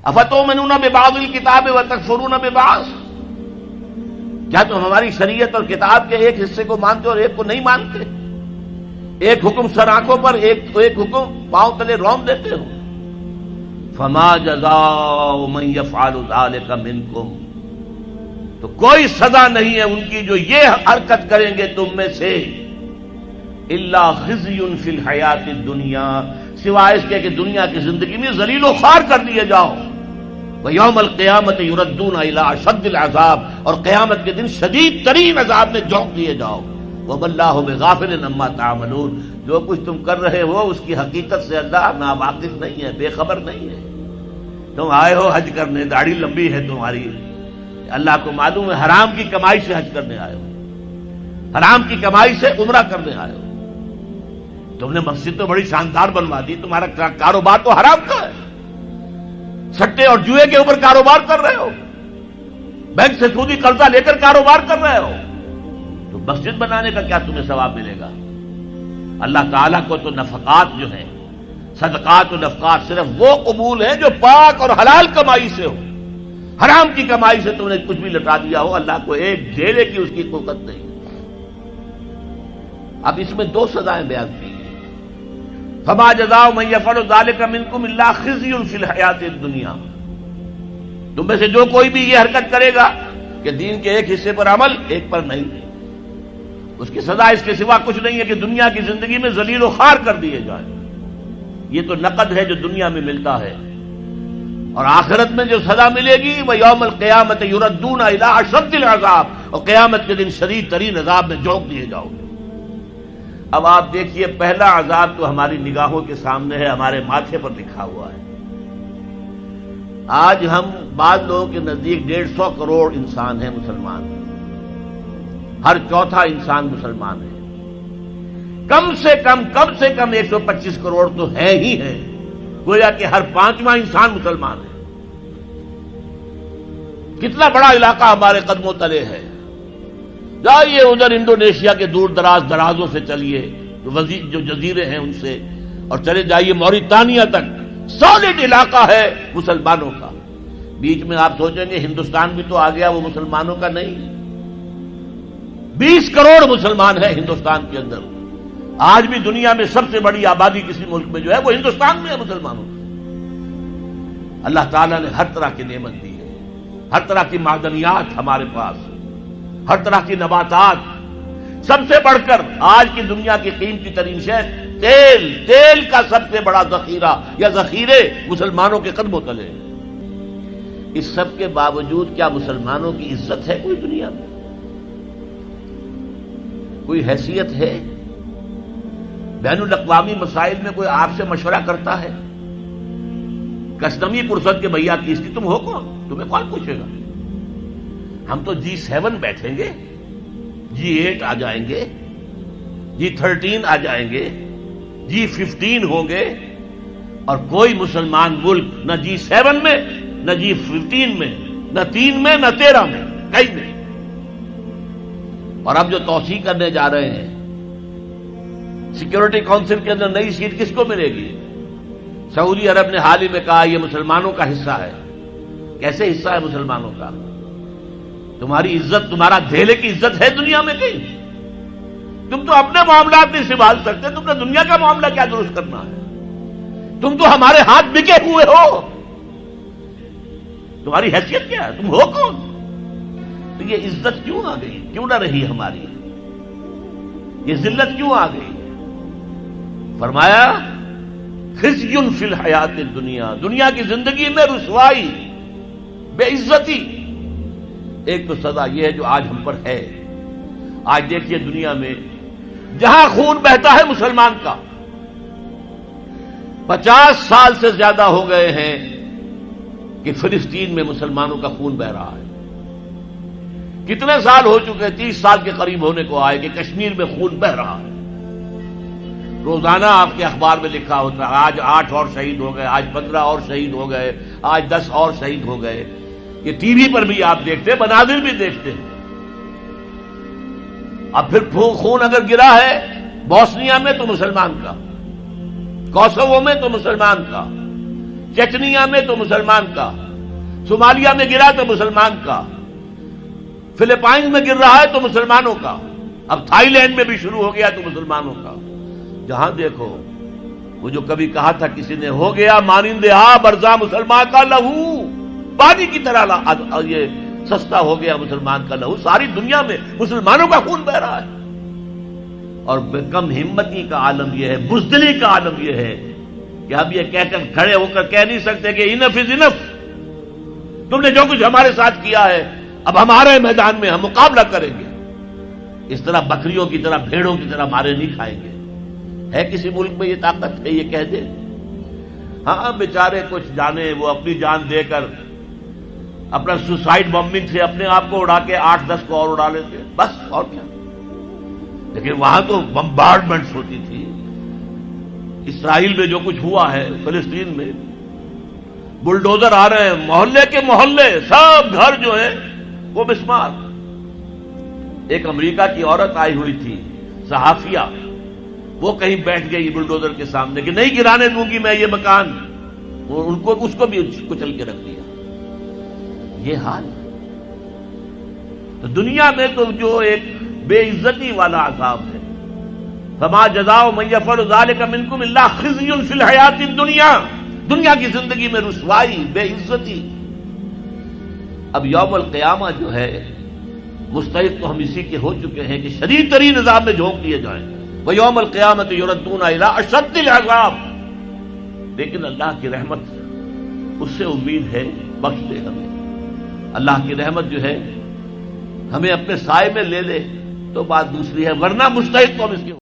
افتؤمنون ببعض الکتاب وتکفرون ببعض، کیا تم ہماری شریعت اور کتاب کے ایک حصے کو مانتے اور ایک کو نہیں مانتے؟ ایک حکم سر آنکھوں پر، ایک حکم پاؤں تلے رون دیتے ہو۔ فما جزاء من یفعل ذلک منکم، تو کوئی سزا نہیں ہے ان کی جو یہ حرکت کریں گے تم میں سے، الا خزی فی الحیات الدنیا، سوائے اس کے کہ دنیا کی زندگی میں ذلیل و خوار کر دیے جاؤ، ویوم القیامت یردون الی اشد العذاب، اور قیامت کے دن شدید ترین عذاب میں جھونک دیے جاؤ۔ وما اللہ بغافل عما تعملون، جو کچھ تم کر رہے ہو اس کی حقیقت سے اللہ ناواقف نہیں ہے، بے خبر نہیں ہے۔ تم آئے ہو حج کرنے، داڑھی لمبی ہے تمہاری، اللہ کو معلوم ہے حرام کی کمائی سے حج کرنے آئے ہو، حرام کی کمائی سے عمرہ کرنے آئے ہو۔ تم نے مسجد تو بڑی شاندار بنوا دی، تمہارا کاروبار تو حرام کا ہے، سٹے اور جوئے کے اوپر کاروبار کر رہے ہو، بینک سے سودی قرضہ لے کر کاروبار کر رہے ہو، تو مسجد بنانے کا کیا تمہیں ثواب ملے گا؟ اللہ تعالیٰ کو تو نفقات جو ہیں، صدقات و نفقات صرف وہ قبول ہیں جو پاک اور حلال کمائی سے ہو۔ حرام کی کمائی سے تم نے کچھ بھی لٹا دیا ہو، اللہ کو ایک ڈھیلے کی اس کی قوت نہیں۔ اب اس میں دو سزائیں بیان کی، فما جزاء من یفعل ذلک منکم الا خزی فی الحیات الدنیا، تم میں سے جو کوئی بھی یہ حرکت کرے گا کہ دین کے ایک حصے پر عمل ایک پر نہیں، اس کی سزا اس کے سوا کچھ نہیں ہے کہ دنیا کی زندگی میں ذلیل و خوار کر دیے جائے۔ یہ تو نقد ہے جو دنیا میں ملتا ہے، اور آخرت میں جو سزا ملے گی وہ یوم القیامت یردون الی اشد العذاب، اور قیامت کے دن شدید ترین عذاب میں جھونک دیے جاؤ گے۔ اب آپ دیکھیے، پہلا عذاب تو ہماری نگاہوں کے سامنے ہے، ہمارے ماتھے پر لکھا ہوا ہے۔ آج ہم بعض لوگوں کے نزدیک 150 کروڑ انسان ہیں مسلمان، ہر چوتھا انسان مسلمان ہے، کم سے کم 125 کروڑ تو ہے ہی ہے، گویا کہ ہر پانچواں انسان مسلمان ہے۔ کتنا بڑا علاقہ ہمارے قدموں تلے ہے، جائیے ادھر انڈونیشیا کے دور درازوں سے چلیے، جو جزیرے ہیں ان سے، اور چلے جائیے موریتانیہ تک، سالڈ علاقہ ہے مسلمانوں کا۔ بیچ میں آپ سوچیں گے ہندوستان بھی تو آ گیا، وہ مسلمانوں کا نہیں، 20 کروڑ مسلمان ہیں ہندوستان کے اندر۔ آج بھی دنیا میں سب سے بڑی آبادی کسی ملک میں جو ہے وہ ہندوستان میں ہے مسلمانوں کی۔ اللہ تعالیٰ نے ہر طرح کی نعمت دی ہے، ہر طرح کی معدنیات ہمارے پاس، ہر طرح کی نباتات، سب سے بڑھ کر آج کی دنیا کی قیمتی ترین شے تیل کا سب سے بڑا ذخیرہ یا ذخیرے مسلمانوں کے قدموں تلے۔ اس سب کے باوجود کیا مسلمانوں کی عزت ہے کوئی دنیا میں؟ کوئی حیثیت ہے؟ بین الاقوامی مسائل میں کوئی آپ سے مشورہ کرتا ہے؟ کسٹمی پرسد کے بھیا کیستی تم ہو کون؟ تمہیں کون پوچھے گا؟ ہم تو G7 بیٹھیں گے، G8 آ جائیں گے، G13 آ جائیں گے، G15 ہوں گے، اور کوئی مسلمان ملک نہ G7 میں، نہ G15 میں، نہ 3 میں، نہ 13 میں، کہیں نہیں۔ اور اب جو توسیع کرنے جا رہے ہیں، سیکورٹی کونسل کے اندر نئی سیٹ کس کو ملے گی؟ سعودی عرب نے حال ہی میں کہا یہ مسلمانوں کا حصہ ہے۔ کیسے حصہ ہے مسلمانوں کا؟ تمہاری عزت، تمہارا دھیلے کی عزت ہے دنیا میں کہیں؟ تم تو اپنے معاملات نہیں سنبھال سکتے، تم نے دنیا کا معاملہ کیا درست کرنا ہے؟ تم تو ہمارے ہاتھ بکے ہوئے ہو، تمہاری حیثیت کیا ہے؟ تم ہو کون؟ تو یہ عزت کیوں آ گئی؟ کیوں نہ رہی ہماری؟ یہ ذلت کیوں آ گئی؟ فرمایا خزی فی الحیات الدنیا، دنیا کی زندگی میں رسوائی، بے عزتی۔ ایک تو سزا یہ ہے جو آج ہم پر ہے۔ آج دیکھیے دنیا میں جہاں خون بہتا ہے مسلمان کا، 50 سال سے زیادہ ہو گئے ہیں کہ فلسطین میں مسلمانوں کا خون بہ رہا ہے۔ کتنے سال ہو چکے؟ 30 سال کے قریب ہونے کو آئے کہ کشمیر میں خون بہ رہا ہے۔ روزانہ آپ کے اخبار میں لکھا ہوتا ہے آج 8 اور شہید ہو گئے، آج 15 اور شہید ہو گئے، آج 10 اور شہید ہو گئے۔ یہ ٹی وی پر بھی آپ دیکھتے، مناظر بھی دیکھتے ہیں۔ اب پھر خون اگر گرا ہے بوسنیا میں تو مسلمان کا، کوسوو میں تو مسلمان کا، چچنیا میں تو مسلمان کا، صومالیہ میں گرا تو مسلمان کا، فلپائنز میں گر رہا ہے تو مسلمانوں کا، اب تھائی لینڈ میں بھی شروع ہو گیا تو مسلمانوں کا۔ جہاں دیکھو، وہ جو کبھی کہا تھا کسی نے، ہو گیا مانند آب ارزاں مسلمان کا لہو، پانی کی طرح یہ سستا ہو گیا مسلمان کا لہو۔ ساری دنیا میں مسلمانوں کا خون بہ رہا ہے، اور کم ہمتی کا عالم یہ ہے، بزدلی کا عالم یہ ہے کہ اب یہ کہہ کر کھڑے ہو کر کہہ نہیں سکتے کہ انف از انف، تم نے جو کچھ ہمارے ساتھ کیا ہے اب ہمارے میدان میں ہم مقابلہ کریں گے۔ اس طرح بکریوں کی طرح، بھیڑوں کی طرح مارے نہیں کھائیں گے۔ ہے کسی ملک میں یہ طاقت ہے یہ کہہ دے؟ ہاں بیچارے کچھ جانے، وہ اپنی جان دے کر اپنا سوسائڈ بمبنگ سے اپنے آپ کو اڑا کے 8-10 کو اور اڑا لیتے، بس اور کیا۔ لیکن وہاں تو بمبارڈمنٹس ہوتی تھی۔ اسرائیل میں جو کچھ ہوا ہے، فلسطین میں بلڈوزر آ رہے ہیں، محلے کے محلے سب گھر جو ہیں وہ مسمار۔ ایک امریکہ کی عورت آئی ہوئی تھی، صحافیہ، وہ کہیں بیٹھ گئی بلڈوزر کے سامنے کہ نہیں گرانے دوں گی میں یہ مکان، اس کو بھی کچل کے رکھ دیا۔ یہ حال تو دنیا میں تو جو ایک بے عزتی والا عذاب ہے، فما جزاء من یفعل ذلک منکم الا خزی فی الحیات الدنیا، دنیا کی زندگی میں رسوائی، بے عزتی۔ اب یوم القیامہ جو ہے مستحق تو ہم اسی کے ہو چکے ہیں کہ شدید ترین عذاب میں جھونک دیے جائیں، وَيَوْمَ الْقِيَامَةِ يُرَدُّونَ إِلَىٰ أَشَدِّ الْعَذَابِ۔ لیکن اللہ کی رحمت، اس سے امید ہے، بخش دے ہمیں۔ اللہ کی رحمت جو ہے ہمیں اپنے سائے میں لے لے تو بات دوسری ہے، ورنہ مستحق تو ہم اس کی